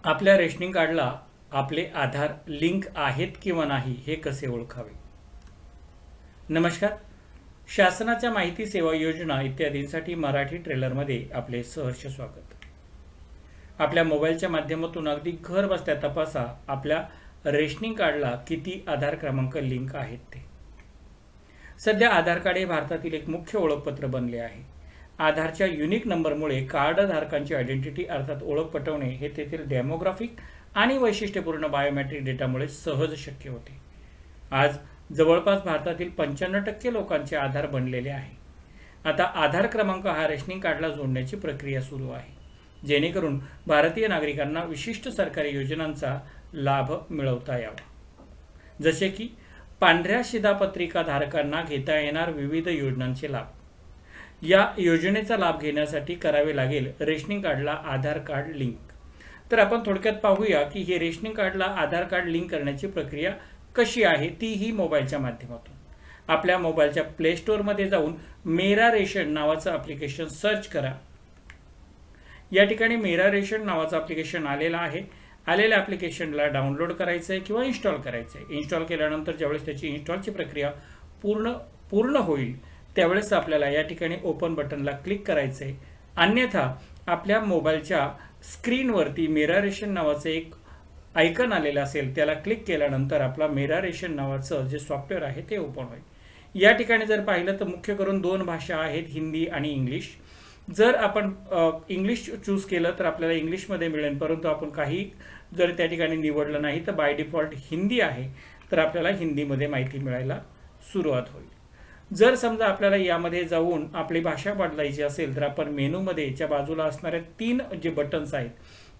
आपल्या रेशनिंग कार्डला आपले आधार लिंक आहेत किंवा नाही हे कसे ओळखावे? नमस्कार. शासनाच्या माहिती सेवा योजना इत्यादींसाठी मराठी ट्रेलरमध्ये आपले सहर्ष स्वागत. आपल्या मोबाईलच्या माध्यमातून अगदी घर बसल्या तपासा आपल्या रेशनिंग कार्डला किती आधार क्रमांक लिंक आहेत ते. सध्या आधार कार्ड हे भारतातील एक मुख्य ओळखपत्र बनले आहे. आधारच्या युनिक नंबरमुळे कार्ड धारकांची आयडेंटिटी अर्थात ओळख पटवणे हे तेथील डेमोग्राफिक आणि वैशिष्ट्यपूर्ण बायोमेट्रिक डेटामुळे सहज शक्य होते. आज जवळपास भारतातील 95% लोकांचे आधार बनलेले आहे. आता आधार क्रमांक हा रेशनिंग कार्डला जोडण्याची प्रक्रिया सुरू आहे, जेणेकरून भारतीय नागरिकांना विशिष्ट सरकारी योजनांचा लाभ मिळवता यावा. जसे की पांढऱ्या शिधापत्रिका धारकांना घेता येणार विविध योजनांचे लाभ. या योजनेचा लाभ घेण्यासाठी करावे लागेल रेशनिंग कार्डला आधार कार्ड लिंक. तर आपण थोडक्यात पाहूया की हे रेशनिंग कार्डला आधार कार्ड लिंक करण्याची प्रक्रिया कशी आहे, तीही मोबाईलच्या माध्यमातून. आपल्या मोबाईलच्या प्ले स्टोअरमध्ये जाऊन मेरा रेशन नावाचं ॲप्लिकेशन सर्च करा. या ठिकाणी मेरा रेशन नावाचं ॲप्लिकेशन आलेलं आहे. आलेल्या ॲप्लिकेशनला डाउनलोड करायचं आहे किंवा इन्स्टॉल करायचं आहे. इन्स्टॉल केल्यानंतर ज्यावेळेस त्याची इन्स्टॉलची प्रक्रिया पूर्ण होईल त्यावेळेस आपल्याला या ठिकाणी ओपन बटनला क्लिक करायचं आहे. अन्यथा आपल्या मोबाईलच्या स्क्रीनवरती मेरा रेशन नावाचं एक आयकन आलेलं असेल, त्याला क्लिक केल्यानंतर आपला मेरा रेशन नावाचं जे सॉफ्टवेअर आहे ते ओपन होईल. या ठिकाणी जर पाहिलं तर मुख्य करून 2 भाषा आहेत, हिंदी आणि इंग्लिश. जर आपण इंग्लिश चूज केलं तर आपल्याला इंग्लिशमध्ये मिळेल, परंतु आपण काही जर त्या ठिकाणी निवडलं नाही तर बाय डिफॉल्ट हिंदी आहे, तर आपल्याला हिंदीमध्ये माहिती मिळायला सुरुवात होईल. जर समजा आपल्याला यामध्ये जाऊन आपली भाषा बदलायची असेल तर आपण मेनूमध्ये च्या बाजूला असणाऱ्या 3 जे बटन्स आहेत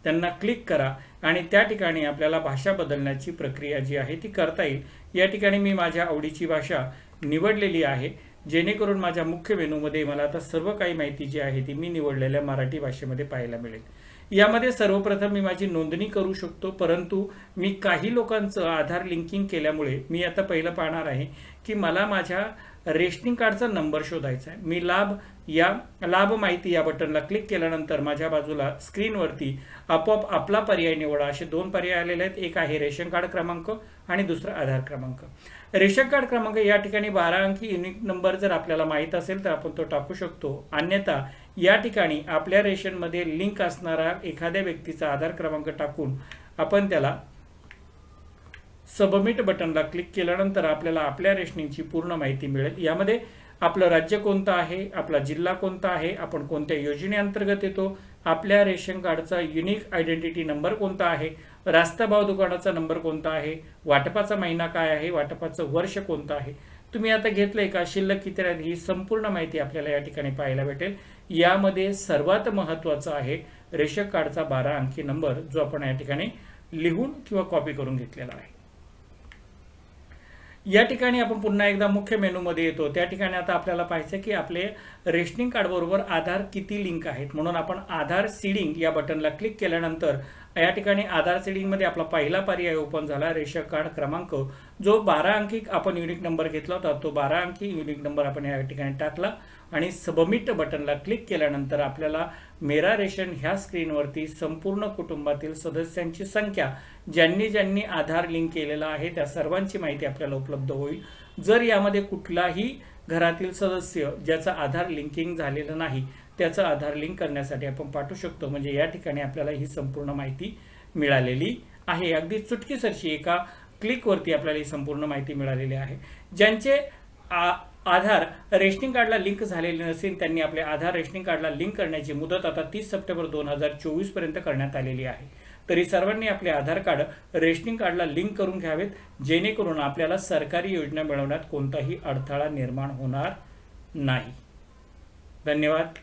त्यांना क्लिक करा आणि त्या ठिकाणी आपल्याला भाषा बदलण्याची प्रक्रिया जी आहे ती करता येईल. या ठिकाणी मी माझ्या आवडीची भाषा निवडलेली आहे, जेणेकरून माझ्या मुख्य मेनूमध्ये मला आता सर्व काही माहिती जी आहे ती मी निवडलेल्या मराठी भाषेमध्ये पाहायला मिळेल. यामध्ये सर्वप्रथम मी माझी नोंदणी करू शकतो, परंतु मी काही लोकांचं आधार लिंकिंग केल्यामुळे मी आता पहिलं पाहणार आहे की मला माझ्या रेशनिंग कार्डचा नंबर शोधायचा आहे. मी लाभ माहिती या बटनला क्लिक केल्यानंतर माझ्या बाजूला स्क्रीनवरती आपोआप आपला पर्याय निवडा असे 2 पर्याय आलेले आहेत. एक आहे रेशन कार्ड क्रमांक आणि दुसरा आधार क्रमांक. रेशन कार्ड क्रमांक या ठिकाणी 12 अंकी युनिक नंबर जर आपल्याला माहीत असेल तर आपण तो टाकू शकतो. अन्यथा या ठिकाणी आपल्या रेशनमध्ये लिंक असणारा एखाद्या व्यक्तीचा आधार क्रमांक टाकून आपण त्याला सबमिट बटनला क्लिक केल्यानंतर आपल्याला आपल्या रेशनिंगची पूर्ण माहिती मिळेल. यामध्ये आपलं राज्य कोणतं आहे, आपला जिल्हा कोणता आहे, आपण कोणत्या योजनेअंतर्गत येतो, आपल्या रेशन कार्डचा युनिक आयडेंटिटी नंबर कोणता आहे, रास्ताभाव दुकानाचा नंबर कोणता आहे, वाटपाचा महिना काय आहे, वाटपाचं वर्ष कोणतं आहे, तुम्ही आता घेतलंय का, शिल्लक किती आहेत, ही संपूर्ण माहिती आपल्याला या ठिकाणी पाहायला भेटेल. यामध्ये सर्वात महत्त्वाचं आहे रेशन कार्डचा 12 अंकी नंबर, जो आपण या ठिकाणी लिहून किंवा कॉपी करून घेतलेला आहे. या ठिकाणी आपण पुन्हा एकदा मुख्य मेनूमध्ये येतो. त्या ठिकाणी आता आपल्याला पाहायचं की आपले रेशनिंग कार्ड बरोबर आधार किती लिंक आहेत, म्हणून आपण आधार सीडिंग या बटनला क्लिक केल्यानंतर या ठिकाणी आधार सीडिंगमध्ये आपला पहिला पर्याय ओपन झाला, रेशन कार्ड क्रमांक. जो 12 अंकी आपण युनिक नंबर घेतला होता तो 12 अंकी युनिक नंबर आपण या ठिकाणी टाकला आणि सबमिट बटनला क्लिक केल्यानंतर आपल्याला मेरा रेशन ह्या स्क्रीनवरती संपूर्ण कुटुंबातील सदस्यांची संख्या, ज्यांनी आधार लिंक केलेला आहे त्या सर्वांची माहिती आपल्याला उपलब्ध होईल. जर यामध्ये कुठलाही घरातील सदस्य ज्याचा आधार लिंकिंग झालेलं नाही त्याचं आधार लिंक करण्यासाठी आपण पाठवू शकतो. म्हणजे या ठिकाणी आपल्याला ही संपूर्ण माहिती मिळालेली आहे. अगदी चुटकीसरशी एका क्लिकवरती आपल्याला ही संपूर्ण माहिती मिळालेली आहे. ज्यांचे आधार रेशनिंग कार्डला लिंक झालेले नसेल त्यांनी आपले आधार रेशनिंग कार्डला लिंक करण्याची मुदत आता 30 सप्टेंबर 2024 पर्यंत करण्यात आलेली आहे. तरी सर्वांनी आपले आधार कार्ड रेशनिंग कार्डला लिंक करून घ्यावेत, जेणेकरून आपल्याला सरकारी योजना मिळवण्यात कोणताही अडथळा निर्माण होणार नाही. धन्यवाद.